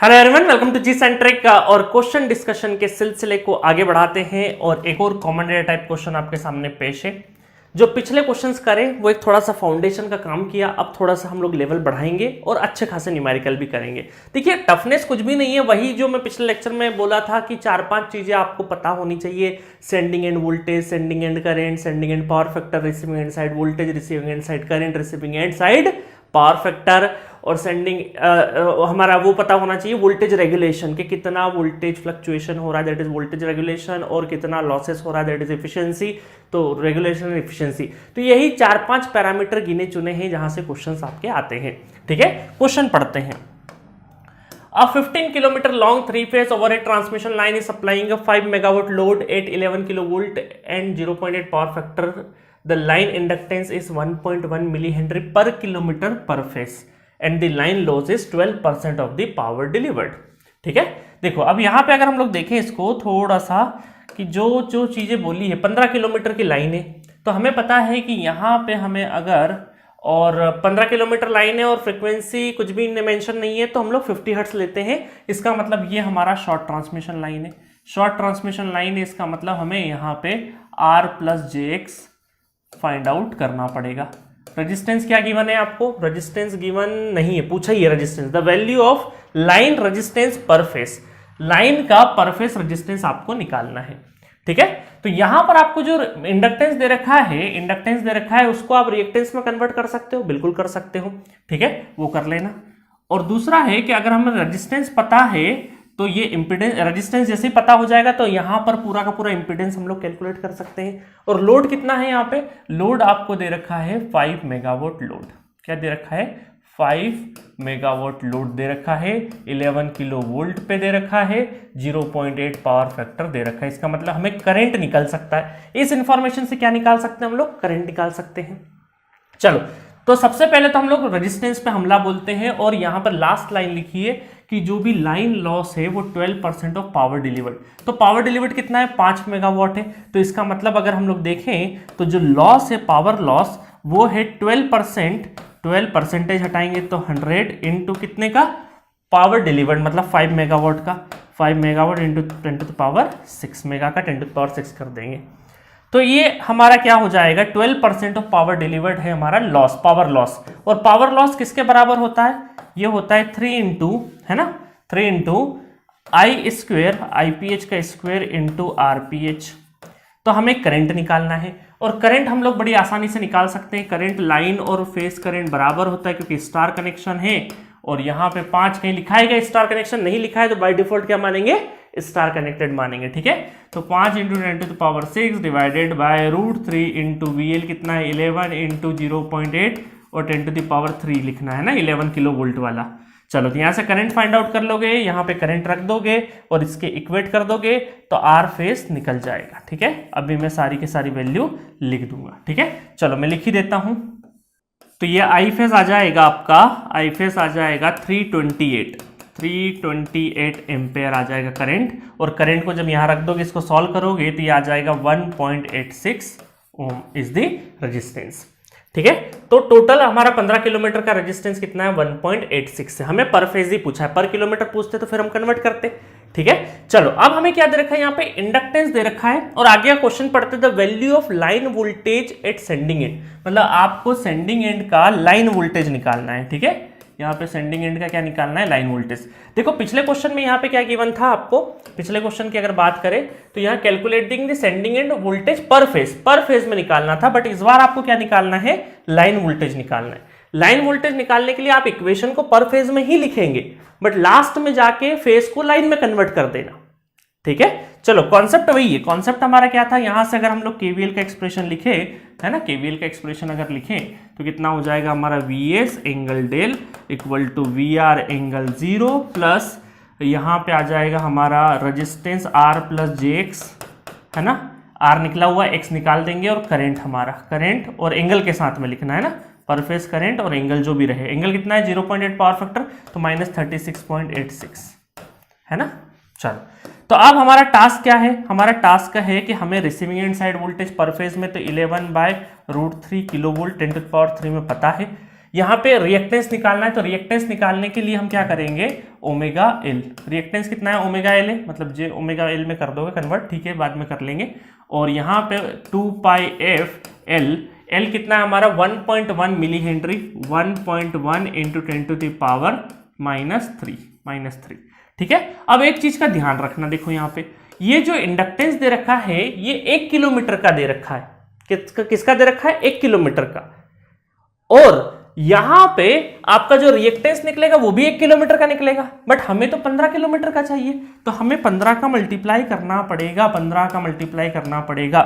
Hello everyone, welcome to G centric और question discussion के सिलसिले को आगे बढ़ाते हैं और एक और कॉमन डेटा टाइप क्वेश्चन आपके सामने पेश है। जो पिछले क्वेश्चंस करे वो एक थोड़ा सा फाउंडेशन का काम किया, अब थोड़ा सा हम लोग लेवल बढ़ाएंगे और अच्छे खासे न्यूमेरिकल भी करेंगे। देखिए, टफनेस कुछ भी नहीं है, वही जो मैं पिछले लेक्चर में बोला था कि 4-5 चीजें आपको पता होनी चाहिए। Sending end voltage, sending end current, sending end power factor, receiving end side voltage, receiving end side current, receiving end side power factor और सेंडिंग हमारा वो पता होना चाहिए वोल्टेज रेगुलेशन के कितना वोल्टेज फ्लक्चुएशन हो रहा है, दैट इज वोल्टेज रेगुलेशन, और कितना लॉसेस हो रहा है, दैट इज एफिशिएंसी। तो रेगुलेशन एंड एफिशिएंसी, तो यही 4-5 पैरामीटर गिने चुने हैं जहां से क्वेश्चंस आपके आते हैं। ठीक है, क्वेश्चन पढ़ते हैं। A 15 kilometer long three-phase overhead transmission line is supplying a 5 megawatt load at 11 kilovolt and 0.8 power factor. The line inductance is 1.1 millihenry per kilometer per phase and the line loss is 12% of the power delivered. ठीक है, देखो अब यहाँ पे अगर हम लोग देखें इसको थोड़ा सा कि जो चीजें बोली है, 15 किलोमीटर की लाइन है, तो हमें पता है कि यहाँ पे हमें अगर और 15 किलोमीटर लाइन है और फ्रीक्वेंसी कुछ भी मेंशन नहीं है, तो हम लोग 50 हर्ट्ज लेते हैं। इसका मतलब ये हमारा शॉर्ट ट्रांसमिशन लाइन है। शॉर्ट ट्रांसमिशन लाइन है, इसका मतलब हमें यहाँ पे R plus JX find out करना पड़ेगा। रेजिस्टेंस क्या गिवन है आपको? रेजिस्टेंस गिवन नहीं है, पूछा ही है resistance. The value of line resistance पर फेस, लाइन का पर फेस रेजिस्टेंस आपको निकालना है। ठीक है, तो यहां पर आपको जो इंडक्टेंस दे रखा है उसको आप रिएक्टेंस में कन्वर्ट कर सकते हो, बिल्कुल कर सकते हो। ठीक है, वो कर लेना। और दूसरा है कि अगर हमें रेजिस्टेंस पता है तो ये इंपीडेंस, रेजिस्टेंस जैसे ही पता हो जाएगा तो यहां पर पूरा का पूरा इंपीडेंस हम लोग कैलकुलेट कर सकते हैं। और लोड कितना है यहाँ पे? लोड आपको दे रखा है 5 मेगावाट लोड। क्या दे रखा है? 5 मेगावाट लोड दे रखा है, 11 किलो वोल्ट पे दे रखा है, 0.8 पावर फैक्टर दे रखा है। इसका मतलब हमें करंट निकल सकता है। इस इंफॉर्मेशन से क्या निकाल सकते हैं हम लोग? करंट निकाल सकते हैं। चलो, तो सबसे पहले तो हम लोग रेजिस्टेंस पे हमला बोलते हैं और यहां पर लास्ट लाइन लिखी है कि जो भी लाइन लॉस है वो 12% ऑफ पावर डिलीवर्ड। तो पावर डिलीवर्ड कितना है? 5 मेगावाट है। तो इसका मतलब अगर हम लोग देखें तो जो लॉस है, पावर लॉस, वो है 12%। 12% हटाएंगे तो 100 इंटू कितने का? पावर डिलीवर्ड, मतलब 5 मेगावाट का। 5 megawatt into 10 to the power 6 mega का 10 टू द पावर 6 कर देंगे। तो ये हमारा क्या हो जाएगा? 12% ऑफ पावर डिलीवर्ड है हमारा लॉस, पावर लॉस। और पावर लॉस किसके बराबर होता है? ये होता है 3 इंटू, है ना, 3 इंटू आई स्क्वेयर, IPH का स्क्वेयर इंटू RPH। तो हमें करंट निकालना है और करंट हम लोग बड़ी आसानी से निकाल सकते हैं। करंट लाइन और फेस करंट बराबर होता है क्योंकि स्टार कनेक्शन है। और यहाँ पे 5 कहीं लिखा है, स्टार कनेक्शन नहीं लिखा है तो बाय डिफॉल्ट क्या मानेंगे? स्टार कनेक्टेड मानेंगे। ठीक है, तो 5 into 10 to the power 6 divided by √3 into VL कितना है? 11 इंटू 0.8 और 10 टू द पावर 3 लिखना है ना, 11 किलो वोल्ट वाला। चलो, तो यहाँ से करंट फाइंड आउट कर लोगे, यहाँ पे करंट रख दोगे और इसके इक्वेट कर दोगे तो R फेस निकल जाएगा। ठीक है, अभी मैं सारी की सारी वैल्यू लिख दूंगा। ठीक है, चलो मैं लिख ही देता हूं। तो ये I फेस आ जाएगा आपका, I फेस आ जाएगा 328 एम्पेयर आ जाएगा करंट। और करंट को जब यहाँ रख दोगे, इसको सॉल्व करोगे तो ये आ जाएगा 1.86 ओम इज द रेजिस्टेंस। ठीक है, तो टोटल हमारा 15 किलोमीटर का रेजिस्टेंस कितना है? 1.86 है। हमें पर फेज ही पूछा है, पर किलोमीटर पूछते तो फिर हम कन्वर्ट करते। ठीक है, चलो अब हमें क्या दे रखा है? यहाँ पे इंडक्टेंस दे रखा है और आगे का क्वेश्चन पढ़ते the value of line voltage at sending end, मतलब आपको सेंडिंग एंड का लाइन वोल्टेज निकालना है। ठीक है, यहाँ पे सेंडिंग एंड का क्या निकालना है? Line voltage. देखो पिछले क्वेश्चन में यहाँ पे क्या गिवन था आपको? पिछले क्वेश्चन की अगर बात करें तो यहाँ calculating the sending end voltage पर फेज में निकालना था, बट इस बार आपको क्या निकालना है? लाइन वोल्टेज निकालना है। लाइन वोल्टेज निकालने के लिए आप इक्वेशन को पर फेज में ही लिखेंगे, बट लास्ट में जाके फेज को लाइन में कन्वर्ट कर देना। ठीक है, चलो कॉन्सेप्ट वही है। कॉन्सेप्ट हमारा क्या था? यहां से अगर हम लोग KVL का एक्सप्रेशन लिखे, है ना, KVL का एक्सप्रेशन अगर लिखें तो कितना हो जाएगा हमारा? VS angle del equal to VR angle 0 plus यहां पे आ जाएगा हमारा रेजिस्टेंस R प्लस JX, है ना, R निकला हुआ, X निकाल देंगे और करंट हमारा, करंट और एंगल के साथ में लिखना है ना, पर फेस करंट और एंगल जो भी रहे। एंगल कितना है? 0.8 पावर फैक्टर, तो -36.86, है ना। चलो, तो अब हमारा टास्क क्या है? हमारा टास्क है कि हमें रिसीविंग एंड साइड वोल्टेज पर फेज में तो 11/√3 kilo volt 10 to the power 3 में पता है। यहाँ पे रिएक्टेंस निकालना है, तो रिएक्टेंस निकालने के लिए हम क्या करेंगे, ओमेगा एल। रिएक्टेंस कितना है, ओमेगा एल है, मतलब जे ओमेगा एल में कर दोगे कन्वर्ट, ठीक है, बाद में कर लेंगे। और यहाँ पे 2 पाई एफ एल, एल कितना है हमारा 1.1 milli henry, 1.1 into 10 to the power -3, ठीक है। अब एक चीज का ध्यान रखना, देखो यहाँ पे ये जो इंडक्टेंस दे रखा है ये 1 किलोमीटर का दे रखा है, किसका दे रखा है, 1 किलोमीटर का। और यहां पे आपका जो रिएक्टेंस निकलेगा वो भी 1 किलोमीटर का निकलेगा, बट हमें तो 15 किलोमीटर का चाहिए, तो हमें 15 का मल्टीप्लाई करना पड़ेगा, 15 का मल्टीप्लाई करना पड़ेगा।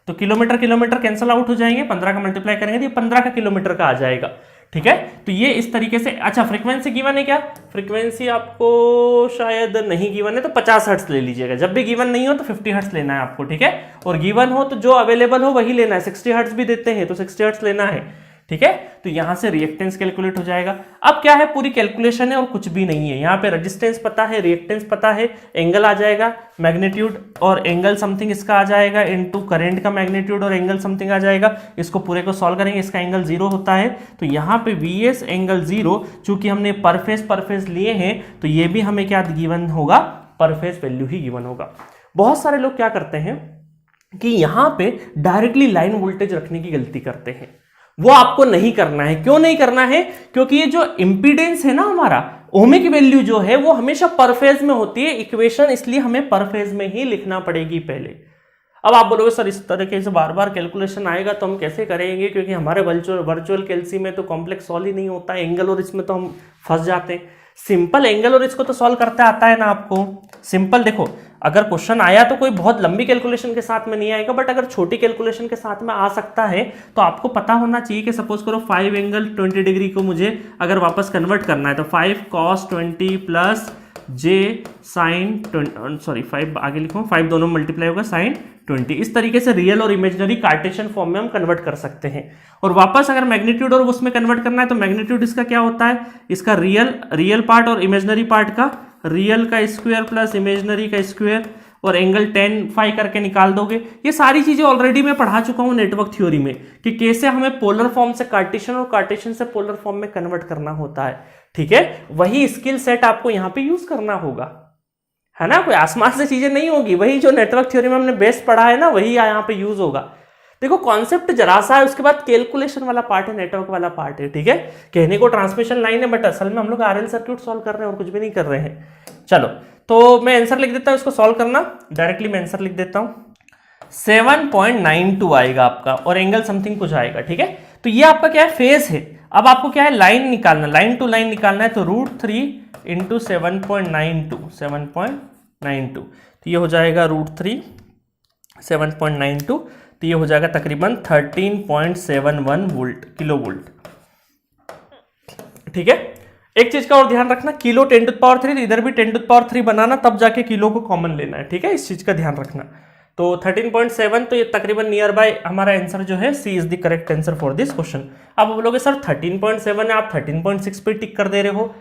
तो किलोमीटर किलोमीटर कैंसिल आउट हो जाएंगे, 15 का मल्टीप्लाई करेंगे तो ये 15 का किलोमीटर का आ जाएगा, ठीक है। तो ये इस तरीके से। अच्छा, फ्रीक्वेंसी गिवन है क्या, फ्रीक्वेंसी आपको शायद नहीं गिवन है, तो 50 हर्ट्ज ले लीजिएगा। जब भी गिवन नहीं हो तो 50 हर्ट्ज लेना है आपको, ठीक है। और गिवन हो तो जो अवेलेबल हो वही लेना है, 60 हर्ट्ज भी देते हैं तो 60 हर्ट्ज लेना है, ठीक है। तो यहां से रिएक्टेंस कैलकुलेट हो जाएगा। अब क्या है, पूरी कैलकुलेशन है और कुछ भी नहीं है। यहाँ पे रेजिस्टेंस पता है, रिएक्टेंस पता है, एंगल आ जाएगा, मैग्नीट्यूड और एंगल समथिंग इसका आ जाएगा, इनटू करंट का मैग्नीट्यूड और एंगल समथिंग आ जाएगा। इसको पूरे को सॉल्व करेंगे, इसका एंगल 0 होता है, तो यहाँ पे VS एंगल 0, चूंकि हमने पर फेज लिए हैं तो ये भी हमें क्या गिवन होगा, पर फेज वैल्यू ही गिवन होगा। बहुत सारे लोग क्या करते हैं कि यहाँ पे डायरेक्टली लाइन वोल्टेज रखने की गलती करते हैं, वो आपको नहीं करना है। क्यों नहीं करना है, क्योंकि ये जो इंपीडेंस है ना हमारा, ओमिक वैल्यू जो है वो हमेशा पर फेज में होती है, इक्वेशन इसलिए हमें पर फेज में ही लिखना पड़ेगी पहले। अब आप बोलोगे सर इस तरीके से बार बार कैलकुलेशन आएगा तो हम कैसे करेंगे, क्योंकि हमारे वर्चुअल कैलसी में तो कॉम्प्लेक्स सॉल्व ही नहीं होता है, एंगल और इसमें तो हम फंस जाते हैं। सिंपल एंगल और इसको तो सॉल्व करते आता है ना आपको। सिंपल देखो, अगर क्वेश्चन आया तो कोई बहुत लंबी कैलकुलेशन के साथ में नहीं आएगा, बट अगर छोटी कैलकुलेशन के साथ में आ सकता है तो आपको पता होना चाहिए कि सपोज करो 5 एंगल 20 डिग्री को मुझे अगर वापस कन्वर्ट करना है तो 5 cos 20 plus j sin 20, sorry 5 आगे लिखो, 5 दोनों मल्टीप्लाई होगा sin 20। इस तरीके से रियल और इमेजिनरी कार्टेशियन फॉर्म में हम कन्वर्ट कर सकते हैं। और वापस अगर मैग्नीट्यूड और उसमें कन्वर्ट करना है तो मैग्नीट्यूड इसका क्या होता है, इसका रियल पार्ट और इमेजिनरी पार्ट का रियल का स्क्वायर प्लस इमेजिनरी का स्क्वायर, और एंगल 10 फाई करके निकाल दोगे। ये सारी चीजें ऑलरेडी मैं पढ़ा चुका हूं नेटवर्क थ्योरी में कि कैसे हमें पोलर फॉर्म से कार्टेशियन और कार्टेशियन से पोलर फॉर्म में कन्वर्ट करना होता है, ठीक है। वही स्किल सेट आपको यहां पे यूज करना होगा, है ना। कोई आसमान से चीजें नहीं होगी, वही जो नेटवर्क थ्योरी में हमने बेस पढ़ा है ना वही यहाँ पे यूज होगा। देखो कॉन्सेप्ट जरा सा है, उसके बाद कैलकुलेशन वाला पार्ट है, नेटवर्क वाला पार्ट है, ठीक है। कहने को ट्रांसमिशन लाइन है, बट असल में हम लोग RL सर्किट सॉल्व कर रहे हैं और कुछ भी नहीं कर रहे हैं। चलो, तो मैं आंसर लिख देता हूं, इसको सॉल्व करना। डायरेक्टली मैं आंसर लिख देता हूं, 7.92 आएगा आपका, और एंगल समथिंग कुछ आएगा, ठीक है। तो ये आपका क्या है, फेज है। अब आपको क्या है, लाइन निकालना, लाइन टू लाइन निकालना है, तो √3 इंटू 7.92, तो ये हो जाएगा √3 7.92, तो ये हो जाएगा तकरीबन 13.71 वोल्ट, किलो वोल्ट, ठीक है। एक चीज का और ध्यान रखना, किलो 10⁻3, इधर भी 10⁻3 बनाना, तब जाके किलो को कॉमन लेना है, ठीक है। इस चीज का ध्यान रखना। तो 13.7, तो ये तकरीबन नियर बाय हमारा आंसर जो है C is the correct answer for this question. अब बोलोगे सर 13.7 है, आप 13.6 पे टिक कर दे रहे हो।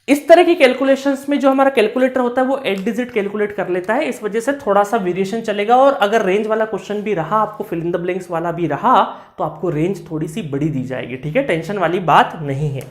इस तरह की कैलकुलेशंस में जो हमारा कैलकुलेटर होता है वो 8 डिजिट कैलकुलेट कर लेता है, इस वजह से थोड़ा सा वेरिएशन चलेगा। और अगर रेंज वाला क्वेश्चन भी रहा, आपको फिल इन द ब्लैंक्स वाला भी रहा, तो आपको रेंज थोड़ी सी बड़ी दी जाएगी, ठीक है। टेंशन वाली बात नहीं है।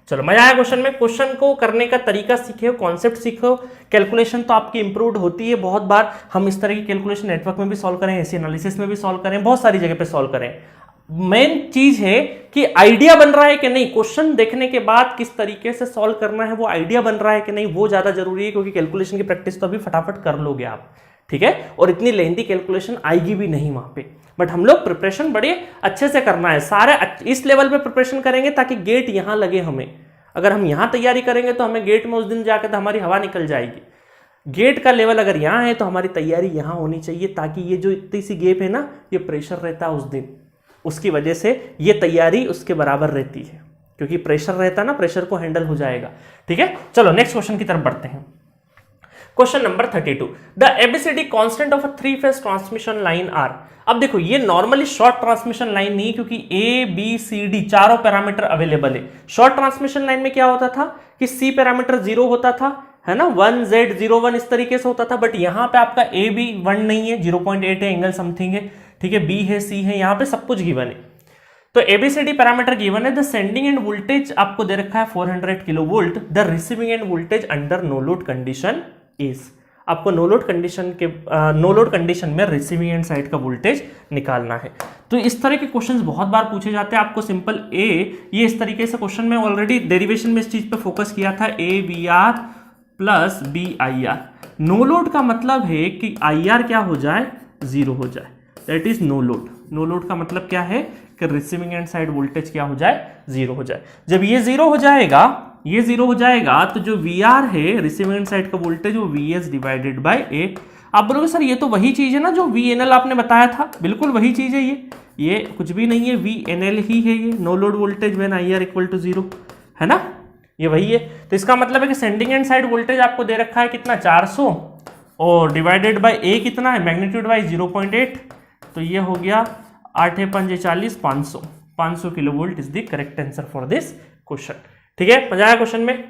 चलो, मजा आया क्वेश्चन में। क्वेश्चन को करने का तरीका सीखे, कॉन्सेप्ट सीखो, कैलकुलेशन तो आपकी इंप्रूव्ड होती है। बहुत बार हम इस तरह की कैलकुलेशन नेटवर्क में भी सॉल्व करें, ऐसी एनालिसिस में भी सॉल्व करें, बहुत सारी जगह पे सॉल्व करें। मेन चीज है कि आइडिया बन रहा है कि नहीं, क्वेश्चन देखने के बाद किस तरीके से सॉल्व करना है वो आइडिया बन रहा है कि नहीं, वो ज्यादा जरूरी है, क्योंकि कैलकुलेशन की प्रैक्टिस तो अभी फटाफट कर लोगे आप, ठीक है। और इतनी लेंथी कैलकुलेशन आएगी भी नहीं वहां पे, बट हम लोग प्रिपरेशन बड़े अच्छे से करना है, सारे इस लेवल पे प्रिपरेशन करेंगे ताकि गेट यहां लगे हमें। अगर हम यहां तैयारी करेंगे तो हमें गेट में उस दिन जाकर तो हमारी हवा निकल जाएगी। गेट का लेवल अगर यहां है तो हमारी तैयारी यहां होनी चाहिए, ताकि ये जो इतनी सी गैप है ना, ये प्रेशर रहता है उस दिन, उसकी वजह से ये तैयारी उसके बराबर रहती है, क्योंकि प्रेशर रहता है ना, प्रेशर को हैंडल हो जाएगा, ठीक है। चलो नेक्स्ट क्वेश्चन की तरफ बढ़ते हैं। Question number 32, the ABCD constant of a three phase transmission line are. अब देखो ये नॉर्मली शॉर्ट ट्रांसमिशन लाइन नहीं, क्योंकि ABCD चारों पैरामीटर अवेलेबल है। शॉर्ट ट्रांसमिशन लाइन में क्या होता था कि C पैरामीटर 0 होता था, है ना, 1Z01 इस तरीके से होता था, बट यहां पे आपका A भी 1 नहीं है, 0.8 है, एंगल समथिंग है, ठीक है, B है, C है, यहां पे सब कुछ गिवन है। तो एबीसीडी पैरामीटर गिवन है, द सेंडिंग एंड वोल्टेज आपको दे रखा है 400 kilo volt, the receiving end voltage under no load condition is, आपको नो लोड कंडीशन में रिसीविंग एंड साइड का वोल्टेज निकालना है। तो इस तरह के क्वेश्चंस बहुत बार पूछे जाते हैं। आपको सिंपल ये इस तरीके से क्वेश्चन में ऑलरेडी डेरिवेशन में इस चीज पे फोकस किया था, A V R plus B I R. No load का मतलब है कि आई आर क्या हो जाए, जीरो हो जाए, that is no load. No load का मतलब क्या है कि रिसीविंग एंड साइड वोल्टेज क्या हो जाए, जीरो हो जाए। जब ये जीरो हो जाएगा, ये जीरो हो जाएगा, तो जो वी आर है रिसीविंग एंड साइड का वोल्टेज वो वी एस डिवाइडेड बाई ए। आप बोलोगे सर ये तो वही चीज है ना जो वी एन एल आपने बताया था, बिल्कुल वही चीज है, ये कुछ भी नहीं है, वी एन एल ही है ये, no load voltage when I R equal to zero, है ना, ये वही है। तो इसका मतलब है कि सेंडिंग एंड साइड वोल्टेज आपको दे रखा है कितना, 400, और डिवाइडेड बाई ए कितना है, मैग्नीट्यूड बाई 0.8, तो ये हो गया 8 × 5 = 40, 500 kilo volt is the correct answer for this question. ठीक है, मजा आया क्वेश्चन में।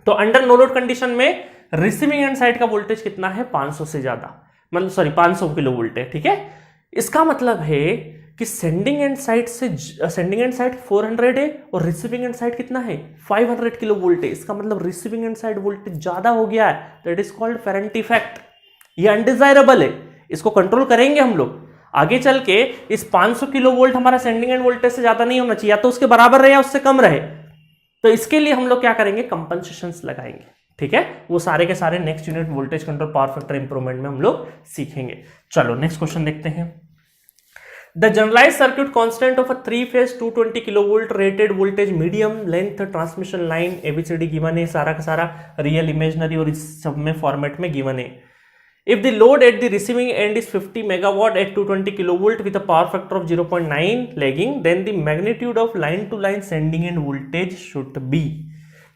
तो अंडर नो लोड कंडीशन में रिसीविंग एंड साइड का वोल्टेज कितना है, 500 से ज्यादा, मतलब सॉरी 500 किलो वोल्ट है। ठीक है, इसका मतलब है कि सेंडिंग एंड साइड 400 है और रिसीविंग एंड साइड कितना है, 500 किलो वोल्ट है। इसका मतलब रिसीविंग एंड साइड वोल्टेज ज्यादा हो गया है, दैट इज कॉल्ड फेरेंट इफेक्ट। ये अनडिजायरेबल है, इसको कंट्रोल करेंगे हम लोग आगे चल के। इस 500 किलो वोल्ट हमारा सेंडिंग एंड वोल्टेज से ज्यादा नहीं होना चाहिए, या तो उसके बराबर रहे या उससे कम रहे। तो इसके लिए हम लोग क्या करेंगे, कंपनसेशंस लगाएंगे। ठीक है, वो सारे के सारे next unit voltage control power factor improvement में हम लोग सीखेंगे। चलो नेक्स्ट क्वेश्चन देखते हैं। The generalize circuit constant of a three phase 220 kilovolt rated voltage medium length transmission line ABCD given है, सारा का सारा रियल इमेजिनरी और इस सब में फॉर्मेट में गिवन है। If the load at the receiving end is 50 megawatt at 220 kilovolt with a power factor of 0.9 lagging, then the magnitude of line to line sending end voltage should be।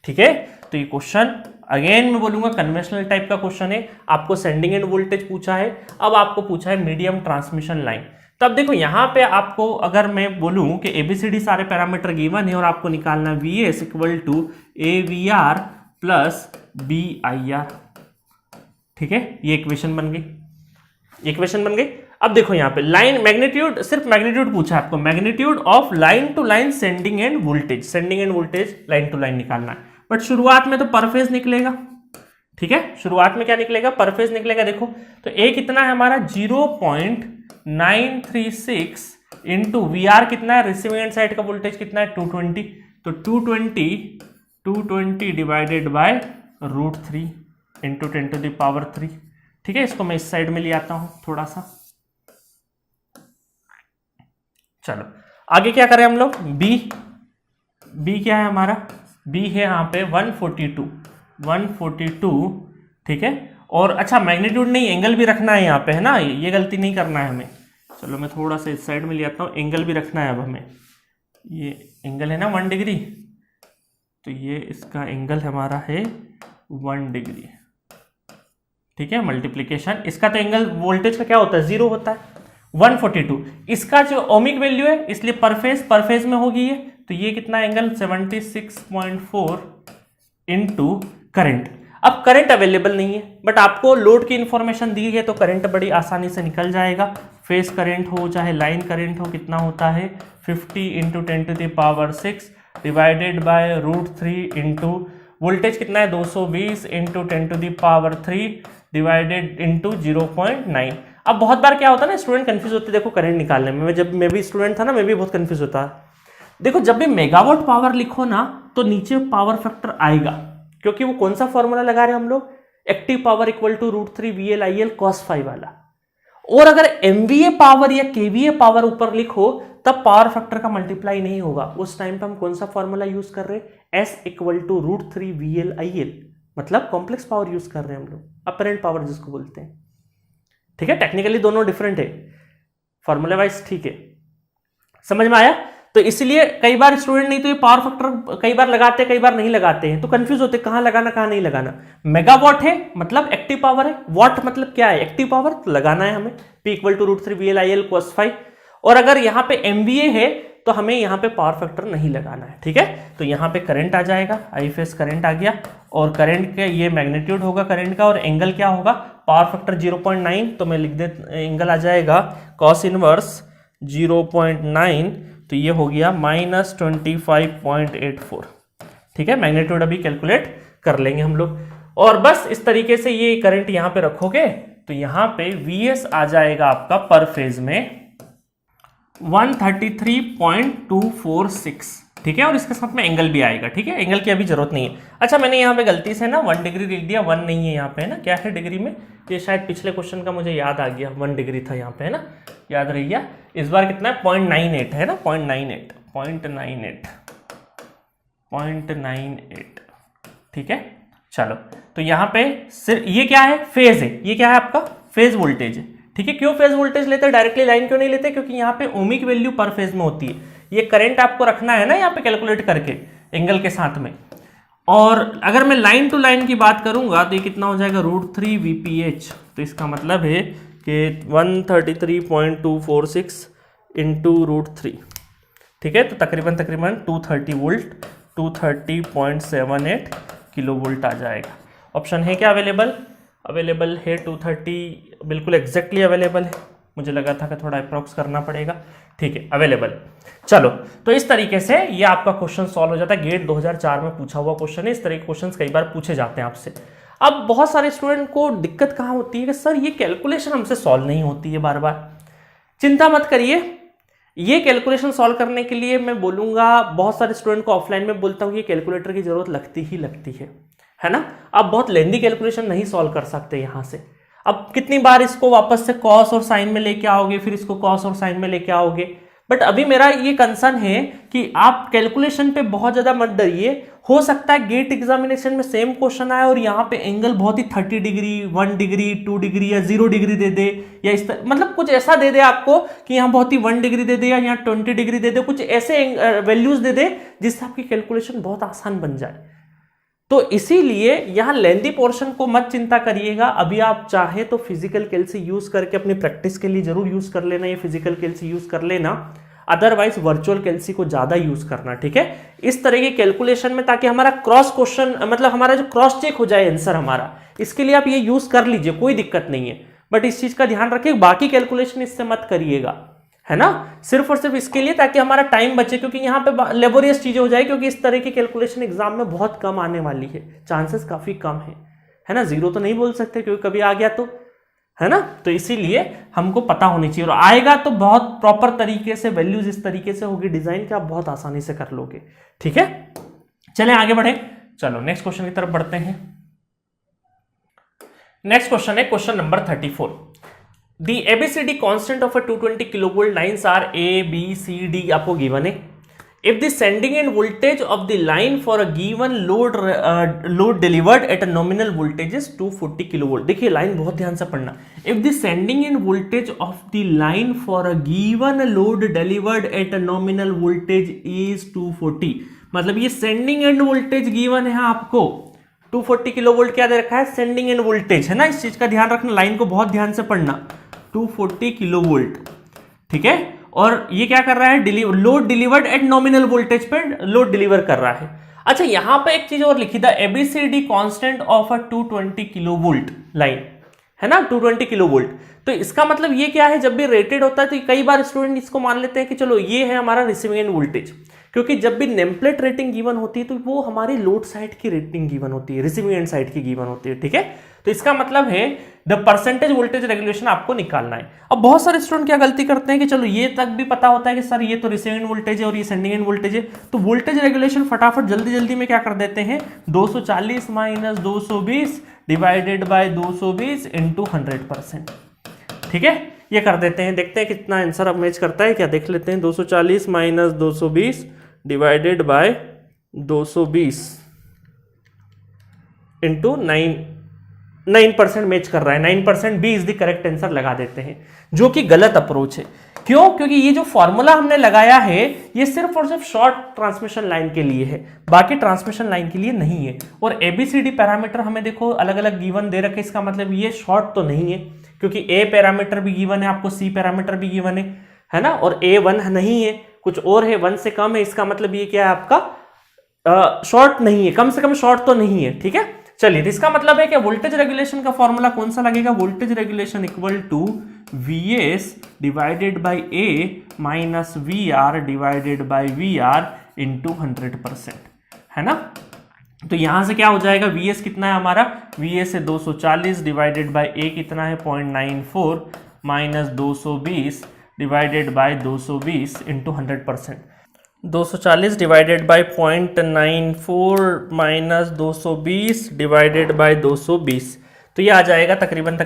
ठीक है, तो ये question again मैं बोलूंगा conventional type का question है। आपको sending end voltage पूछा है, अब आपको पूछा है मीडियम ट्रांसमिशन लाइन। तब देखो यहाँ पे आपको अगर मैं बोलूं कि एबीसीडी सारे पैरामीटर गिवन है और आपको निकालना V S equal to A V R plus B I R. ठीक है, ये इक्वेशन बन गई। अब देखो यहाँ पे लाइन मैग्नीट्यूड, सिर्फ मैग्नीट्यूड पूछा है आपको, magnitude of line to line sending end voltage line to line निकालना है। बट शुरुआत में तो पर फेज निकलेगा। ठीक है, शुरुआत में क्या निकलेगा, पर फेज निकलेगा। देखो तो ए कितना है हमारा, 0.936 इंटू वी आर कितना है, रिसीविंग एंड साइड का वोल्टेज कितना है 220, तो 220 डिवाइडेड बाय √3 इंटू 10⁻3। ठीक है, इसको मैं इस साइड में ले आता हूं थोड़ा सा। चलो आगे क्या करें हम लोग, बी क्या है हमारा, बी है यहाँ पे 142। ठीक है, और अच्छा मैग्नीट्यूड नहीं, एंगल भी रखना है यहाँ पे, है ना, ये गलती नहीं करना है हमें। चलो मैं थोड़ा सा इस साइड में ले आता हूँ, एंगल भी रखना है अब हमें। ये एंगल है ना 1 डिग्री, तो ये इसका एंगल हमारा है 1 डिग्री। ठीक है, मल्टीप्लीकेशन, इसका तो एंगल वोल्टेज का क्या होता है, 0 होता है, 142। इसका जो ओमिक वैल्यू है इसलिए पर फेज में होगी ये, तो ये कितना एंगल 76.4 इंटू करंट। अब करंट अवेलेबल नहीं है, बट आपको लोड की इंफॉर्मेशन दी है तो करंट बड़ी आसानी से निकल जाएगा। फेज करंट हो चाहे लाइन करंट हो, कितना होता है 50 into 10⁻6 divided by √3 into voltage कितना है 220 इंटू 10⁻3 डिवाइडेड इंटू 0.9। अब बहुत बार क्या होता है ना, स्टूडेंट कंफ्यूज होते हैं देखो करंट निकालने में। जब मैं भी स्टूडेंट था ना, मैं भी बहुत कंफ्यूज होता। देखो जब भी मेगावाट पावर लिखो ना, तो नीचे पावर फैक्टर आएगा, क्योंकि वो कौन सा फॉर्मूला लगा रहे हैं हम लोग, active power equal to √3 VL/IL cos phi वाला। और अगर MVA पावर या KVA पावर ऊपर लिखो तब पावर फैक्टर का मल्टीप्लाई नहीं होगा। उस टाइम पे हम कौन सा फॉर्मूला यूज कर रहे हैं, S इक्वल टू √3 VL/IL, मतलब कॉम्प्लेक्स पावर यूज कर रहे हैं हम लोग, अपरेंट पावर जिसको बोलते हैं। ठीक है, टेक्निकली दोनों डिफरेंट है, फॉर्मूला वाइज ठीक है, समझ में आया। तो इसलिए कई बार स्टूडेंट नहीं तो ये पावर फैक्टर कई बार लगाते हैं, कई बार नहीं लगाते हैं, तो कंफ्यूज होते हैं कहां लगाना कहां नहीं लगाना। मेगावाट है मतलब एक्टिव पावर है, वाट मतलब क्या है, एक्टिव पावर, तो लगाना है हमें P equal to √3 VL/IL cos phi। और अगर यहाँ पे MVA है तो हमें यहाँ पे पावर फैक्टर नहीं लगाना है। ठीक है, तो यहाँ पे करंट आ जाएगा, आई फेज करंट आ गया, और करंट का ये मैग्नीट्यूड होगा करंट का, और एंगल क्या होगा, पावर फैक्टर 0.9, तो मैं लिख दे एंगल आ जाएगा cos इनवर्स 0.9 तो ये हो गया -25.84। ठीक है, मैग्नीट्यूड अभी कैलकुलेट कर लेंगे हम लोग। और बस इस तरीके से ये करंट यहां पे रखोगे तो यहां पे Vs आ जाएगा आपका पर फेज में 133.246। ठीक है, और इसके साथ में एंगल भी आएगा। ठीक है, एंगल की अभी जरूरत नहीं है। अच्छा, मैंने यहाँ पे गलती से ना 1 डिग्री लिख दिया, 1 नहीं है यहाँ पे, है ना, क्या है डिग्री में, ये शायद पिछले क्वेश्चन का मुझे याद आ गया, 1 डिग्री था यहाँ पे, है ना, याद रह गया। इस बार कितना है, 0.98 है ना, 0.98। ठीक है, चलो, तो यहाँ पे सिर्फ ये क्या है, फेज है, ये क्या है आपका फेज वोल्टेज है। ठीक है, क्यों फेज वोल्टेज लेते हैं, डायरेक्टली लाइन क्यों नहीं लेते, क्योंकि यहाँ पे ओमिक वैल्यू पर फेज में होती है। ये करंट आपको रखना है ना यहाँ पे कैलकुलेट करके एंगल के साथ में। और अगर मैं लाइन टू लाइन की बात करूंगा तो ये कितना हो जाएगा, √3 VPH। तो इसका मतलब है कि 133.246 इंटू √3। ठीक है, तो तकरीबन 230 वोल्ट, 230.78 किलो वोल्ट आ जाएगा। ऑप्शन है क्या अवेलेबल है 230, बिल्कुल एग्जैक्टली अवेलेबल है। मुझे लगा था कि थोड़ा अप्रॉक्स करना पड़ेगा। ठीक है, अवेलेबल। चलो, तो इस तरीके से ये आपका क्वेश्चन सॉल्व हो जाता है। गेट 2004 में पूछा हुआ क्वेश्चन है। इस तरह के क्वेश्चन कई बार पूछे जाते हैं आपसे। अब बहुत सारे स्टूडेंट को दिक्कत कहाँ होती है कि सर ये कैलकुलेशन हमसे सॉल्व नहीं होती है बार बार। चिंता मत करिए, ये कैलकुलेशन सॉल्व करने के लिए मैं बोलूंगा, बहुत सारे स्टूडेंट को ऑफलाइन में बोलता हूँ कि कैलकुलेटर की जरूरत लगती ही लगती है ना। आप बहुत लेंदी कैलकुलेशन नहीं सॉल्व कर सकते यहाँ से। अब कितनी बार इसको वापस से कॉस और साइन में लेके आओगे, फिर इसको कॉस और साइन में लेके आओगे। बट अभी मेरा ये कंसर्न है कि आप कैलकुलेशन पे बहुत ज्यादा मत डरिए। हो सकता है गेट एग्जामिनेशन में सेम क्वेश्चन आए और यहाँ पे एंगल बहुत ही 30 डिग्री, 1 डिग्री, 2 डिग्री या 0 डिग्री दे दे, या इस तरह मतलब कुछ ऐसा दे दे आपको कि यहाँ बहुत ही 1 डिग्री दे दे या यहाँ 20 डिग्री दे दे, कुछ ऐसे वैल्यूज दे दे जिससे आपकी कैलकुलेशन बहुत आसान बन जाए। तो इसीलिए यहां लेंदी पोर्शन को मत चिंता करिएगा। अभी आप चाहे तो फिजिकल कैलसी यूज करके अपनी प्रैक्टिस के लिए जरूर यूज कर लेना, ये फिजिकल कैलसी यूज कर लेना, अदरवाइज वर्चुअल कैलसी को ज्यादा यूज करना। ठीक है, इस तरह के कैलकुलेशन में, ताकि हमारा क्रॉस क्वेश्चन मतलब हमारा जो क्रॉस चेक हो जाए आंसर हमारा, इसके लिए आप ये यूज कर लीजिए, कोई दिक्कत नहीं है। बट इस चीज का ध्यान रखिए, बाकी कैलकुलेशन इससे मत करिएगा, है ना, सिर्फ और सिर्फ इसके लिए ताकि हमारा टाइम बचे, क्योंकि यहाँ पे लेबोरियस चीजें हो जाए, क्योंकि इस तरह की कैलकुलेशन एग्जाम में बहुत कम आने वाली है, चांसेस काफी कम है ना। 0 तो नहीं बोल सकते क्योंकि कभी आ गया तो, है ना। तो इसीलिए हमको पता होनी चाहिए, और आएगा तो बहुत प्रॉपर तरीके से, वैल्यूज इस तरीके से होगी डिजाइन कि आप बहुत आसानी से कर लोगे। ठीक है, चलें आगे बढ़े। चलो नेक्स्ट क्वेश्चन की तरफ बढ़ते हैं। नेक्स्ट क्वेश्चन है question number 34। The ABCD constant of a 220 kilovolt lines are A, B, C, D आपको गिवन है। If the sending end voltage of the line for a given load delivered at a nominal voltage is 240 kilovolt। देखिए line बहुत ध्यान से पढ़ना। If the sending end voltage of the line for a given load delivered at a nominal voltage is 240, मतलब ये sending end voltage given है आपको 240 kilovolt. क्या दे रखा है, सेंडिंग एंड वोल्टेज, है ना। इस चीज का ध्यान रखना, लाइन को बहुत ध्यान से पढ़ना, 240 किलोवोल्ट। ठीक है, और ये क्या कर रहा है, load delivered eight nominal voltage पे लोड डिलीवर कर रहा है। अच्छा, यहां पे एक चीज और लिखी था, A B C D constant of a 220 kilovolt line, है ना, 220 किलोवोल्ट। तो इसका मतलब ये क्या है, जब भी रेटेड होता है तो कई बार स्टूडेंट इसको मान लेते हैं कि चलो ये है हमारा रिसीविंग एंड वोल्टेज, क्योंकि जब भी नेमप्लेट रेटिंग गिवन होती है तो वो हमारी लोड साइड की रेटिंग गिवन होती है, रिसीविंग एंड साइड की गिवन होती है। ठीक है, तो इसका मतलब है द परसेंटेज वोल्टेज रेगुलेशन आपको निकालना है। अब बहुत सारे स्टूडेंट क्या गलती करते हैं कि चलो ये तक भी पता होता है कि सर ये तो रिसीविंग एंड वोल्टेज है और ये सेंडिंग एंड वोल्टेज है, तो वोल्टेज रेगुलेशन फटाफट जल्दी जल्दी में क्या कर देते हैं, 240 माइनस 220 डिवाइडेड बाय 220 इंटू 100%। ठीक है, ये कर देते हैं, देखते हैं कितना आंसर अब मैच करता है क्या, देख लेते हैं। 240 minus 220 divided by 220 into 9% match कर रहा है, 9% B is the correct answer लगा देते हैं, जो कि गलत अप्रोच है। क्यों, क्योंकि ये जो फॉर्मूला हमने लगाया है ये सिर्फ और सिर्फ शॉर्ट ट्रांसमिशन लाइन के लिए है, बाकी ट्रांसमिशन लाइन के लिए नहीं है। और एबीसीडी पैरामीटर हमें देखो अलग अलग गिवन दे रखे, इसका मतलब ये शॉर्ट तो नहीं है, क्योंकि ए पैरामीटर भी गिवन है आपको, सी पैरामीटर भी गिवन है ना, और A1 नहीं है, कुछ और है, 1 से कम है, इसका मतलब ये क्या है आपका शॉर्ट नहीं है, कम से कम शॉर्ट तो नहीं है। ठीक है, चलिए, तो इसका मतलब है कि वोल्टेज रेगुलेशन का फॉर्मूला कौन सा लगेगा, voltage regulation equal to VS divided by A minus V R divided by V R into 100%, है ना। तो यहां से क्या हो जाएगा, Vs कितना है हमारा, Vs है 240 डिवाइडेड बाई ए कितना है 0.94 minus 220 divided by 220 into 100%। 240 divided by 0.94 minus 220 divided by 220, तो ये आ जाएगा तकरीबन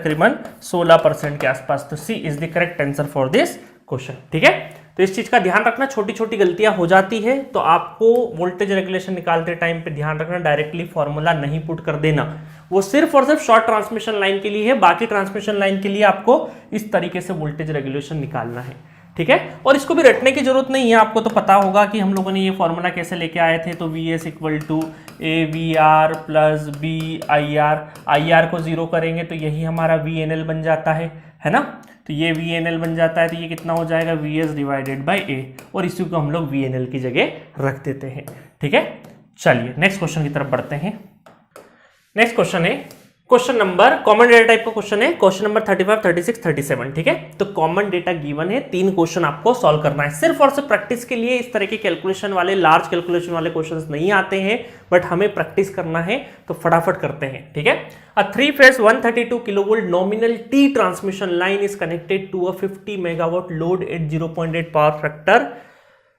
16% के आसपास। तो C is the correct answer for this question, ठीक है। तो इस चीज का ध्यान रखना, छोटी छोटी गलतियां हो जाती है, तो आपको वोल्टेज रेगुलेशन निकालते टाइम पे ध्यान रखना, डायरेक्टली फॉर्मूला नहीं पुट कर देना। वो सिर्फ और सिर्फ शॉर्ट ट्रांसमिशन लाइन के लिए है, बाकी ट्रांसमिशन लाइन के लिए आपको इस तरीके से वोल्टेज रेगुलेशन निकालना है, ठीक है। और इसको भी रटने की जरूरत नहीं है, आपको तो पता होगा कि हम लोगों ने ये फॉर्मूला कैसे लेके आए थे। तो Vs equal to AVR plus BIR, IR को जीरो करेंगे तो यही हमारा VNL बन जाता है ना। तो ये VNL बन जाता है, तो ये कितना हो जाएगा Vs डिवाइडेड बाई A, और इसी को हम लोग VNL की जगह रख देते हैं, ठीक है। चलिए नेक्स्ट क्वेश्चन की तरफ बढ़ते हैं। नेक्स्ट क्वेश्चन है question number, common data type का क्वेश्चन है, क्वेश्चन नंबर 35, 36, 37, ठीक है। तो कॉमन डेटा गिवन है, 3 क्वेश्चन आपको सॉल्व करना है, सिर्फ और सिर्फ प्रैक्टिस के लिए। इस तरह के कैलकुलेशन वाले, लार्ज कैलकुलेशन वाले क्वेश्चंस नहीं आते हैं, बट हमें प्रैक्टिस करना है, तो फटाफट करते हैं, ठीक है। अ 3-phase 132 kV nominal T transmission line is connected to a 50 megawatt load at 0.8 power factor.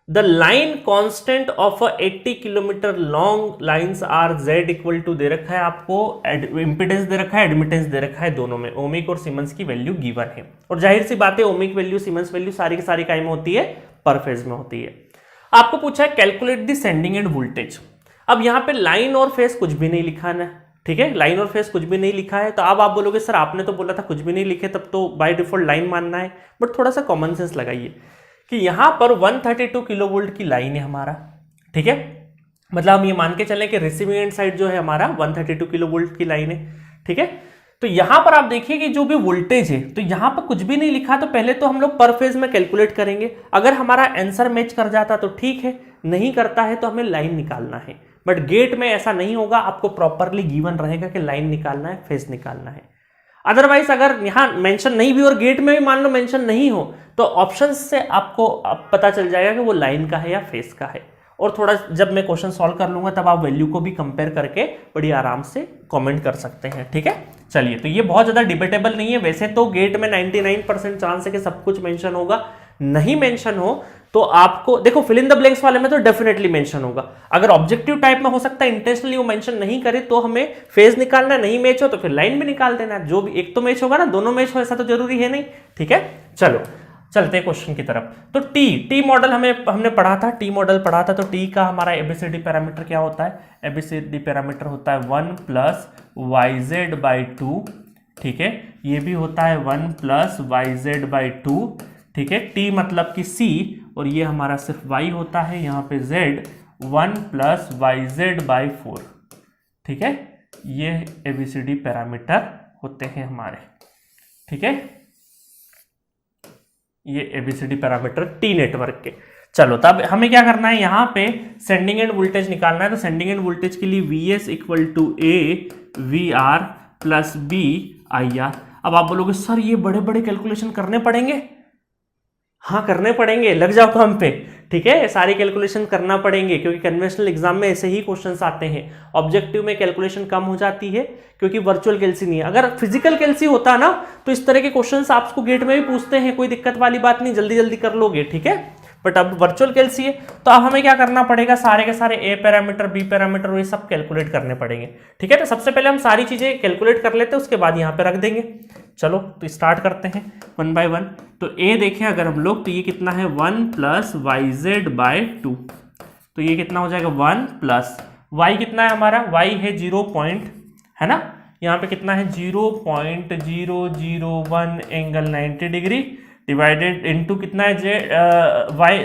The line constant of a 80 kilometre long lines are Z equal to दे रखा है आपको, इम्पिडेंस दे रखा है, एडमिटेंस दे रखा है, दोनों में ओमिक और सीमेंस की वैल्यू गिवन है। और जाहिर सी बात है, ओमिक वैल्यू सीमेंस वैल्यू सारी की सारी काय में होती है, पर फेज में होती है। आपको पूछा है calculate the sending end voltage. अब यहाँ पे लाइन और फेज कुछ भी नहीं लिखा है, ठीक है, लाइन और फेज कुछ भी नहीं लिखा है। तो अब आप बोलोगे सर आपने तो बोला था कुछ भी नहीं लिखे, तब तो बाय डिफॉल्ट लाइन मानना है, बट थोड़ा सा कॉमन सेंस लगाइए कि यहां पर 132 किलोवोल्ट की लाइन है हमारा, ठीक है। मतलब हम ये मान के चलें कि रिसीविंग एंड साइड जो है हमारा 132 किलोवोल्ट की लाइन है, ठीक है। तो यहां पर आप देखिए कि जो भी वोल्टेज है, तो यहां पर कुछ भी नहीं लिखा, तो पहले तो हम लोग पर फेज में कैलकुलेट करेंगे। अगर हमारा आंसर मैच कर जाता तो ठीक है, नहीं करता है तो हमें लाइन निकालना है। बट गेट में ऐसा नहीं होगा, आपको प्रॉपरली गिवन रहेगा कि लाइन निकालना है, फेज निकालना है। अदरवाइज अगर यहां मेंशन नहीं भी और गेट में भी मान लो मेंशन नहीं हो, तो ऑप्शन से आपको पता चल जाएगा कि वो लाइन का है या फेस का है। और थोड़ा जब मैं क्वेश्चन सॉल्व कर लूंगा तब आप वैल्यू को भी कंपेयर करके बड़ी आराम से कमेंट कर सकते हैं, ठीक है। चलिए, तो ये बहुत ज्यादा डिबेटेबल नहीं है। वैसे तो गेट में 99% चांस है कि सब कुछ मेंशन होगा, नहीं मेंशन हो तो आपको देखो फिल इन द ब्लैंक्स वाले में तो डेफिनेटली मेंशन होगा। अगर ऑब्जेक्टिव टाइप में हो सकता है इंटेंशनली वो मेंशन नहीं करे तो हमें फेज निकालना, नहीं मैच हो तो फिर लाइन भी निकाल देना। जो भी एक तो मैच होगा ना, दोनों मैच हो ऐसा तो जरूरी है नहीं, ठीक है। चलो चलते हैं क्वेश्चन की तरफ। तो टी मॉडल हमने पढ़ा था, टी मॉडल पढ़ा था। तो टी का हमारा एबीसीडी पैरामीटर क्या होता है, एबीसीडी पैरामीटर होता है 1 प्लस YZ/2, ठीक है। ये भी होता है 1 प्लस YZ/2, ठीक है। टी मतलब कि C, और ये हमारा सिर्फ Y होता है, यहाँ पे Z 1 प्लस YZ/4, ठीक है। ये एबीसीडी पैरामीटर होते हैं हमारे, ठीक है। ये एबीसीडी पैरामीटर टी नेटवर्क के। चलो तब हमें क्या करना है, यहाँ पे सेंडिंग एंड वोल्टेज निकालना है। तो सेंडिंग एंड वोल्टेज के लिए Vs equal to AVR plus BIR। अब आप बोलोगे सर ये बड़े बड़े कैलकुलेशन करने पड़ेंगे। हाँ करने पड़ेंगे, लग जाओ काम पे, ठीक है। सारी कैलकुलेशन करना पड़ेंगे क्योंकि कन्वेंशनल एग्जाम में ऐसे ही क्वेश्चंस आते हैं। ऑब्जेक्टिव में कैलकुलेशन कम हो जाती है क्योंकि वर्चुअल कैलसी नहीं है। अगर फिजिकल कैलसी होता ना तो इस तरह के क्वेश्चंस आपको गेट में भी पूछते हैं, कोई दिक्कत वाली बात नहीं, जल्दी जल्दी कर लोगे, ठीक है। बट अब वर्चुअल कैलसी है तो अब हमें क्या करना पड़ेगा, सारे के सारे ए पैरामीटर, बी पैरामीटर, ये सब कैलकुलेट करने पड़ेंगे, ठीक है। तो सबसे पहले हम सारी चीजें कैलकुलेट कर लेते हैं, उसके बाद यहाँ पे रख देंगे। चलो तो स्टार्ट करते हैं 1 बाय 1। तो ए देखें अगर हम लोग, तो ये कितना है 1 प्लस YZ/2, तो ये कितना हो जाएगा 1 प्लस y कितना है हमारा, y है 0 पॉइंट, है ना। यहाँ पे कितना है 0.001 एंगल 90 डिग्री डिवाइडेड इनटू कितना है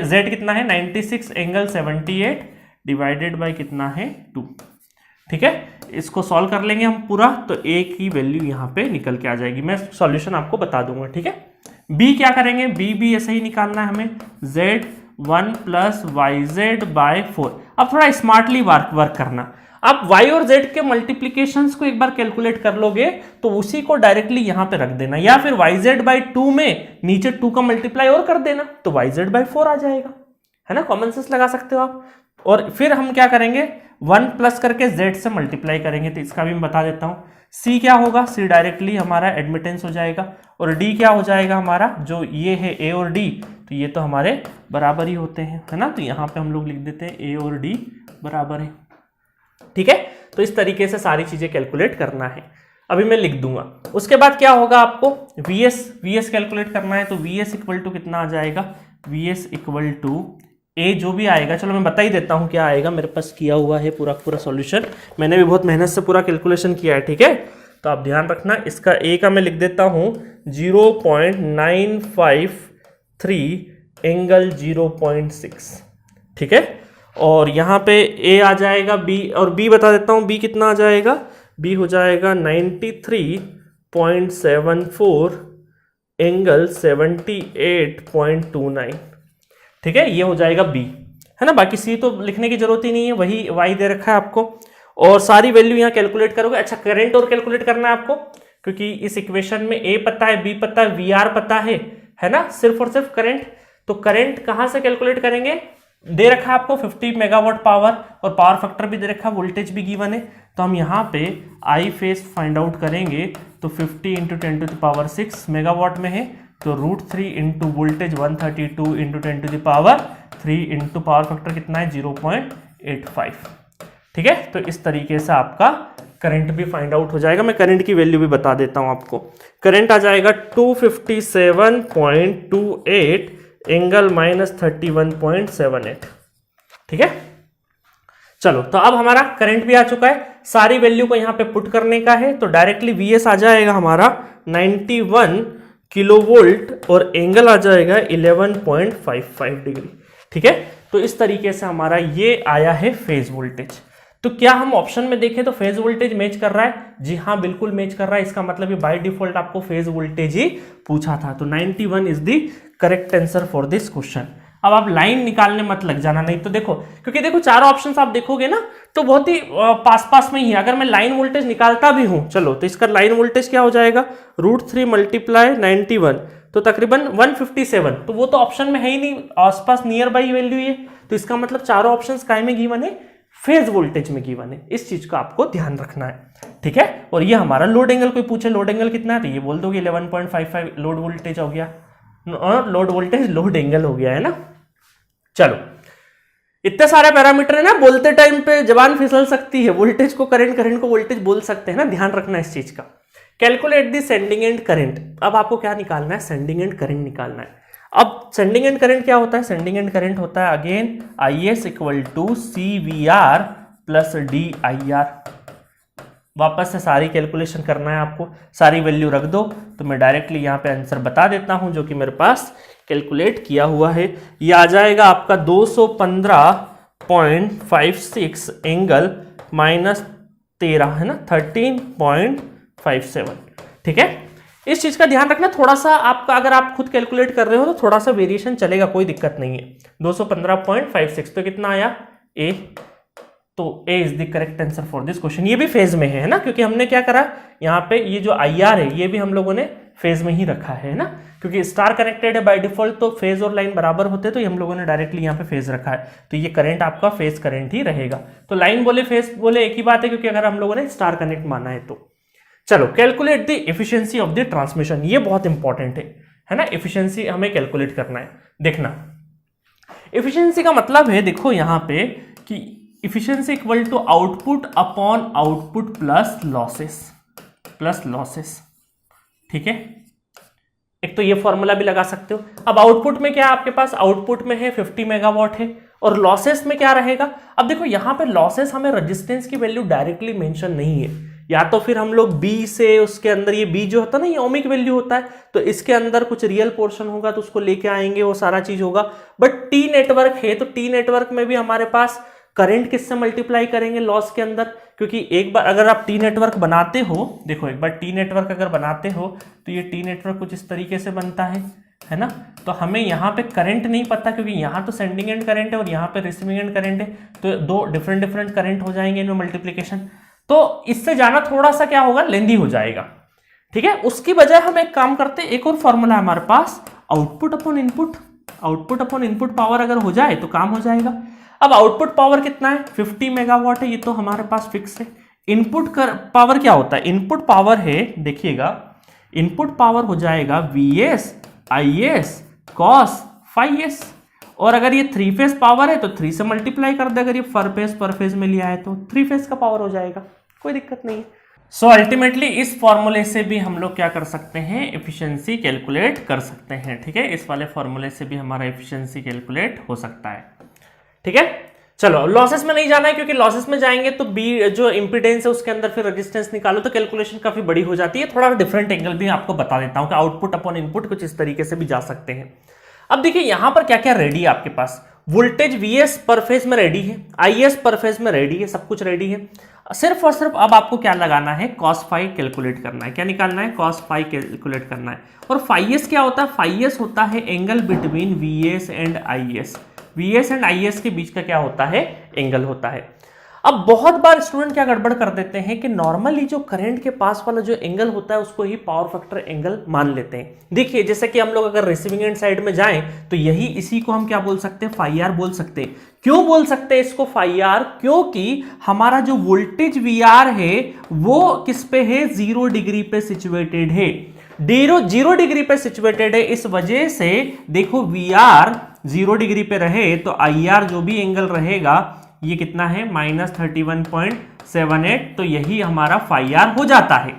z कितना है 96 एंगल 78 डिवाइडेड बाय कितना है 2, ठीक है। इसको सॉल्व कर लेंगे हम पूरा, तो a की वैल्यू यहाँ पे निकल के आ जाएगी। मैं सॉल्यूशन आपको बता दूंगा, ठीक है। b क्या करेंगे, b ऐसे ही निकालना है हमें, z 1 प्लस YZ/4। अब थोड़ा स्मार्टली वर्क करना। आप y और z के मल्टीप्लीकेशंस को एक बार कैलकुलेट कर लोगे तो उसी को डायरेक्टली यहां पे रख देना, या फिर yz/2 में नीचे 2 का मल्टीप्लाई और कर देना तो yz/4 आ जाएगा, है ना। कॉमन सेंस लगा सकते हो आप। और फिर हम क्या करेंगे, 1 प्लस करके z से मल्टीप्लाई करेंगे, तो इसका भी मैं बता देता हूं। c क्या होगा, c डायरेक्टली हमारा एडमिटेंस हो जाएगा, और d क्या हो जाएगा हमारा, जो ये है a और d, तो ये तो हमारे बराबर ही होते हैं, है ना। तो यहाँ पे हम लोग लिख देते हैं a और d बराबर है, ठीक है। तो इस तरीके से सारी चीजें कैलकुलेट करना है। अभी मैं लिख दूंगा। उसके बाद क्या होगा, आपको vs कैलकुलेट करना है, तो vs इक्वल टू कितना आ जाएगा, vs इक्वल टू a जो भी आएगा, चलो मैं बता ही देता हूं क्या आएगा, मेरे पास किया हुआ है पूरा सॉल्यूशन, मैंने भी बहुत मेहनत से पूरा कैलकुलेशन किया है, ठीक है। तो आप ध्यान रखना, इसका a का मैं लिख देता हूं 0.953 एंगल 0.6, ठीक है। और यहाँ पे a आ जाएगा, b और b बता देता हूँ, b कितना आ जाएगा, b हो जाएगा 93.74 एंगल 78.29, ठीक है। ये हो जाएगा b, है ना। बाकी c तो लिखने की जरूरत ही नहीं है, वही y दे रखा है आपको, और सारी वैल्यू यहाँ कैलकुलेट करोगे। अच्छा, करंट और कैलकुलेट करना है आपको, क्योंकि इस इक्वेशन में a पता है, b पता है, vr पता है ना, सिर्फ और सिर्फ करंट। तो करंट कहाँ से कैलकुलेट करेंगे, दे रखा है आपको 50 मेगावाट पावर, और पावर फैक्टर भी दे रखा है, वोल्टेज भी गिवन है। तो हम यहाँ पे आई फेस फाइंड आउट करेंगे, तो 50 × 10⁶ मेगावाट में है, तो √3 into voltage 132 into 10⁻³ into power factor कितना है 0.85, ठीक है। तो इस तरीके से आपका करंट भी फाइंड आउट हो जाएगा। मैं करंट की वैल्यू भी बता देता हूं आपको। करंट आ जाएगा 257.28 एंगल -31.78, ठीक है। चलो, तो अब हमारा करंट भी आ चुका है, सारी वैल्यू को यहां पे पुट करने का है, तो डायरेक्टली वीएस आ जाएगा हमारा 91 किलोवोल्ट और एंगल आ जाएगा 11.55 डिग्री, ठीक है। तो इस तरीके से हमारा ये आया है फेज वोल्टेज। तो क्या हम ऑप्शन में देखें तो फेज वोल्टेज मैच कर रहा है? जी हाँ, बिल्कुल मैच कर रहा है। इसका मतलब ये बाय डिफॉल्ट आपको फेज वोल्टेज ही पूछा था, तो 91 is the correct answer for this question. अब आप लाइन निकालने मत लग जाना, नहीं तो देखो, क्योंकि देखो चारों ऑप्शंस आप देखोगे ना तो बहुत ही पास पास में ही है। अगर मैं लाइन वोल्टेज निकालता भी हूं, चलो तो इसका लाइन वोल्टेज क्या हो जाएगा, √3 × 91 तो तकरीबन 157, तो वो तो ऑप्शन में है ही नहीं, आसपास नियर बाई वैल्यू है। तो इसका मतलब चारों ऑप्शंस काय में गिवन है, फेज वोल्टेज में गिवन है। इस चीज का आपको ध्यान रखना है, ठीक है। और ये हमारा लोड एंगल, कोई पूछे लोड एंगल कितना है तो ये बोल दोगे 11.55 लोड वोल्टेज हो गया, और लोड वोल्टेज लोड एंगल हो गया, है ना। चलो, इतने सारे पैरामीटर है ना, बोलते टाइम पे जबान फिसल सकती है। वोल्टेज को करंट, करंट को वोल्टेज बोल सकते हैं ना, ध्यान रखना इस चीज का। Calculate the sending and current. अब आपको क्या निकालना है, सेंडिंग एंड करंट निकालना है। अब सेंडिंग एंड करंट क्या होता है, सेंडिंग एंड करंट होता है अगेन IS = CVR + DIR। वापस से सारी कैलकुलेशन करना है आपको, सारी वैल्यू रख दो, तो मैं डायरेक्टली यहाँ पे आंसर बता देता हूं जो कि मेरे पास कैलकुलेट किया हुआ है। ये आ जाएगा आपका 215.56 एंगल -13, है ना, 13.57, ठीक है। इस चीज का ध्यान रखना, थोड़ा सा आपका, अगर आप खुद कैलकुलेट कर रहे हो तो थोड़ा सा वेरिएशन चलेगा, कोई दिक्कत नहीं है। 215.56 तो कितना आया, A, तो A is the correct answer for this question. ये भी फेज में है ना, क्योंकि हमने क्या करा यहाँ पे, ये जो IR है ये भी हम लोगों ने फेज में ही रखा है ना, क्योंकि स्टार कनेक्टेड है बाय डिफॉल्ट, तो फेज और लाइन बराबर होते हैं, तो ये हम लोगों ने डायरेक्टली यहाँ पे फेज रखा है, तो ये करंट आपका फेज करंट ही रहेगा। तो लाइन बोले फेज बोले एक ही बात है, क्योंकि अगर हम लोगों ने स्टार कनेक्ट माना है तो। चलो, calculate the efficiency of the transmission, ये बहुत इंपॉर्टेंट है ना। एफिशिएंसी हमें कैलकुलेट करना है। देखना, एफिशिएंसी का मतलब है, देखो यहाँ पे कि efficiency equal to output upon output plus losses, ठीक है। एक तो ये फॉर्मूला भी लगा सकते हो। अब आउटपुट में क्या आपके पास, आउटपुट में है 50 मेगावाट है, और लॉसेस में क्या रहेगा। अब देखो यहाँ पे लॉसेस हमें रेजिस्टेंस की वैल्यू डायरेक्टली मेंशन नहीं है, या तो फिर हम लोग बी से, उसके अंदर ये बी जो होता है ना, ये ओमिक वैल्यू होता है, तो इसके अंदर कुछ रियल पोर्शन होगा तो उसको लेके आएंगे, वो सारा चीज होगा। बट टी नेटवर्क है, तो टी नेटवर्क में भी हमारे पास करंट किससे मल्टीप्लाई करेंगे, लॉस के अंदर, क्योंकि एक बार अगर आप टी नेटवर्क बनाते हो, देखो एक बार टी नेटवर्क अगर बनाते हो तो ये टी नेटवर्क कुछ इस तरीके से बनता है, है ना। तो हमें यहाँ पे करंट नहीं पता, क्योंकि यहाँ तो सेंडिंग एंड करंट है और यहाँ पे रिसीविंग एंड करंट है, तो दो डिफरेंट करंट हो जाएंगे इनमें मल्टीप्लीकेशन। तो इससे जाना थोड़ा सा क्या होगा, लेंदी हो जाएगा, ठीक है। उसकी बजाय हम एक काम करते हैं, एक और फॉर्मूला है हमारे पास, output upon input. Output upon input power अगर हो जाए तो काम हो जाएगा। अब आउटपुट पावर कितना है, 50 मेगावाट है, ये तो हमारे पास फिक्स है। इनपुट पावर क्या होता है, इनपुट पावर है, देखिएगा इनपुट पावर हो जाएगा Vs Is cos phi s, और अगर ये 3 फेज पावर है तो 3 से मल्टीप्लाई कर दे, अगर ये पर फेज में लिया है तो 3 फेज का पावर हो जाएगा, कोई दिक्कत नहीं है। सो अल्टीमेटली इस फॉर्मूले से भी हम लोग क्या कर सकते हैं, एफिशिएंसी कैलकुलेट कर सकते हैं, ठीक है। इस वाले फॉर्मूले से भी हमारा एफिशिएंसी कैलकुलेट हो सकता है, ठीक है। चलो लॉसेस में नहीं जाना है, क्योंकि लॉसेस में जाएंगे तो बी जो इंपीडेंस है उसके अंदर फिर रेजिस्टेंस निकालो तो कैलकुलेशन काफी बड़ी हो जाती है। थोड़ा डिफरेंट एंगल भी आपको बता देता हूं कि आउटपुट अपॉन इनपुट कुछ इस तरीके से भी जा सकते हैं। अब देखिए यहां पर क्या क्या रेडी है आपके पास, वोल्टेज Vs पर फेज में रेडी है, Is पर फेज में रेडी है, सब कुछ रेडी है। सिर्फ और सिर्फ अब आपको क्या लगाना है, cos phi कैलकुलेट करना है। क्या निकालना है, cos phi कैलकुलेट करना है। और phi s क्या होता है, phi s होता है angle between Vs and Is। Vs and Is के बीच का क्या होता है, एंगल होता है। अब बहुत बार स्टूडेंट क्या गड़बड़ कर देते हैं कि नॉर्मली जो करंट के पास वाला जो एंगल होता है उसको ही पावर फैक्टर एंगल मान लेते हैं। देखिए जैसे कि हम लोग अगर रिसीविंग एंड साइड में जाएं तो यही इसी को हम क्या बोल सकते हैं, phi r बोल सकते हैं। क्यों बोल सकते हैं इसको phi r, क्योंकि हमारा जो वोल्टेज Vr है वो किस पे है, 0 डिग्री पे सिचुएटेड है, 0 डिग्री पे सिचुएटेड है। इस वजह से देखो Vr 0 डिग्री पे रहे तो IR जो भी एंगल रहेगा ये कितना है, -31.78, तो यही हमारा phi r हो जाता है,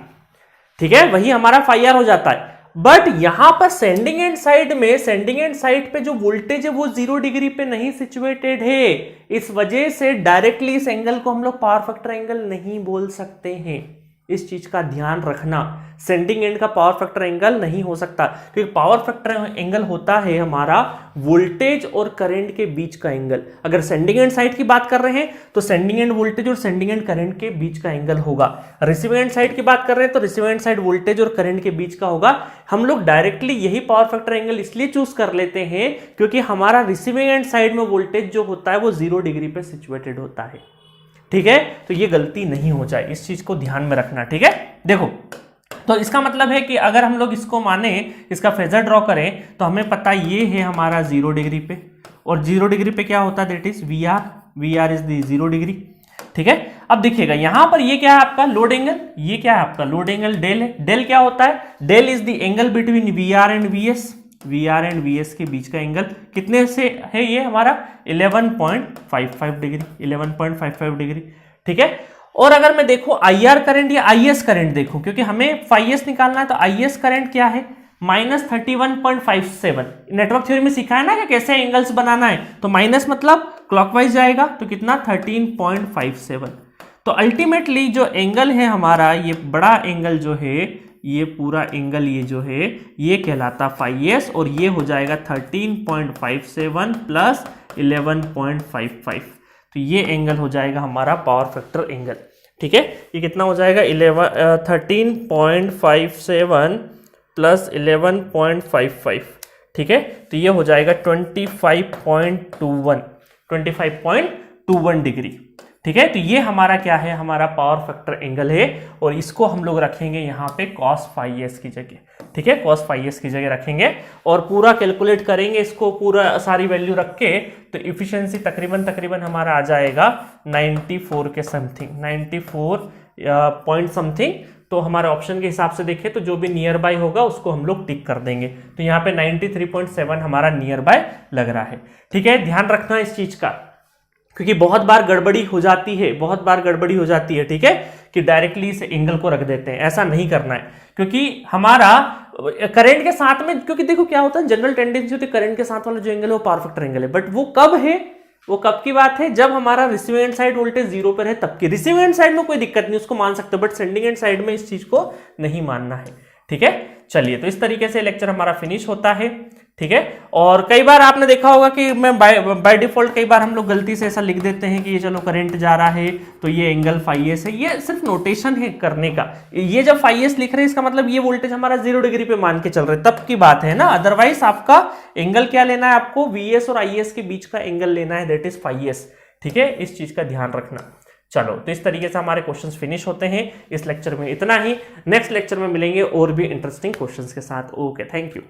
ठीक है, वही हमारा phi r हो जाता है। बट यहां पर सेंडिंग एंड साइड में, सेंडिंग एंड साइड पे जो वोल्टेज है वो 0 डिग्री पे नहीं सिचुएटेड है, इस वजह से डायरेक्टली इस एंगल को हम लोग पावर फैक्टर एंगल नहीं बोल सकते हैं। इस चीज का ध्यान रखना, सेंडिंग एंड का पावर फैक्टर एंगल नहीं हो सकता, क्योंकि पावर फैक्टर एंगल होता है हमारा वोल्टेज और करंट के बीच का एंगल। अगर सेंडिंग एंड साइड की बात कर रहे हैं तो सेंडिंग एंड वोल्टेज और सेंडिंग एंड करंट के बीच का एंगल होगा। रिसीविंग एंड साइड की बात कर रहे हैं तो रिसीविंग एंड साइड वोल्टेज और करंट के बीच का होगा। हम लोग डायरेक्टली यही पावर फैक्टर एंगल इसलिए चूज कर लेते हैं क्योंकि हमारा रिसीविंग एंड साइड में वोल्टेज जो होता है वो 0 डिग्री पे सिचुएटेड होता है, ठीक है। तो ये गलती नहीं हो जाए, इस चीज को ध्यान में रखना, ठीक है। देखो तो इसका मतलब है कि अगर हम लोग इसको माने, इसका फेजर ड्रॉ करें तो हमें पता ये है हमारा 0 डिग्री पे, और 0 डिग्री पे क्या होता है, that is Vr is the 0 degree, ठीक है। अब देखिएगा यहां पर ये क्या है आपका लोड एंगल, ये क्या है आपका लोड एंगल, डेल है। डेल क्या होता है, del is the angle between Vr and Vs, Vr and Vs के बीच का एंगल कितने से है, ये हमारा 11.55 डिग्री, 11.55 डिग्री, ठीक है। और अगर मैं देखूं IR करंट या IS करंट देखूं, क्योंकि हमें phi s निकालना है, तो IS करंट क्या है, -31.57। नेटवर्क थ्योरी में सीखा है ना कि कैसे एंगल्स बनाना है, तो माइनस मतलब क्लॉकवाइज जाएगा, तो कितना 13.57। तो अल्टीमेटली जो एंगल है हमारा, ये बड़ा एंगल जो है, ये पूरा एंगल ये जो है ये कहलाता phi s, और ये हो जाएगा 13.57 प्लस 11.55, तो ये एंगल हो जाएगा हमारा पावर फैक्टर एंगल, ठीक है। ये कितना हो जाएगा 13.57 प्लस 11.55, ठीक है। तो ये हो जाएगा 25.21 डिग्री, ठीक है। तो ये हमारा क्या है, हमारा पावर फैक्टर एंगल है, और इसको हम लोग रखेंगे यहाँ पे cos phi s की जगह, ठीक है, cos phi s की जगह रखेंगे और पूरा कैलकुलेट करेंगे इसको, पूरा सारी वैल्यू रख के, तो इफिशिएंसी तकरीबन हमारा आ जाएगा 94 के समथिंग, 94 पॉइंट समथिंग। तो हमारे ऑप्शन के हिसाब से देखें तो जो भी नियर बाय होगा उसको हम लोग टिक कर देंगे, तो यहाँ पे 93.7 हमारा नियर बाय लग रहा है, ठीक है। ध्यान रखना इस चीज का, क्योंकि बहुत बार गड़बड़ी हो जाती है, ठीक है, कि डायरेक्टली इस एंगल को रख देते हैं, ऐसा नहीं करना है, क्योंकि हमारा करंट के साथ में, क्योंकि देखो क्या होता है, जनरल टेंडेंसी होती है करंट के साथ वाला जो एंगल है वो पावर फैक्टर एंगल है, बट वो कब है, वो कब की बात है, जब हमारा रिसीविंग एंड साइड वोल्टेज 0 पर है तब की। रिसीविंग एंड साइड में कोई दिक्कत नहीं, उसको मान सकते हो, बट सेंडिंग एंड साइड में इस चीज को नहीं मानना है, ठीक है। चलिए तो इस तरीके से लेक्चर हमारा फिनिश होता है, ठीक है। और कई बार आपने देखा होगा कि मैं बाय डिफॉल्ट कई बार हम लोग गलती से ऐसा लिख देते हैं कि ये चलो करंट जा रहा है तो ये एंगल फाई एस है, ये सिर्फ नोटेशन है करने का। ये जब फाई एस लिख रहे हैं इसका मतलब ये वोल्टेज हमारा 0 डिग्री पे मान के चल रहे तब की बात है ना, अदरवाइज आपका एंगल क्या लेना है, आपको वीएस और आईएस के बीच का एंगल लेना है, दैट इज फाई एस। ठीक है, इस चीज का ध्यान रखना। चलो, तो इस तरीके से हमारे क्वेश्चंस फिनिश होते हैं। इस लेक्चर में इतना ही, नेक्स्ट लेक्चर में मिलेंगे और भी इंटरेस्टिंग क्वेश्चंस के साथ। Okay, thank you.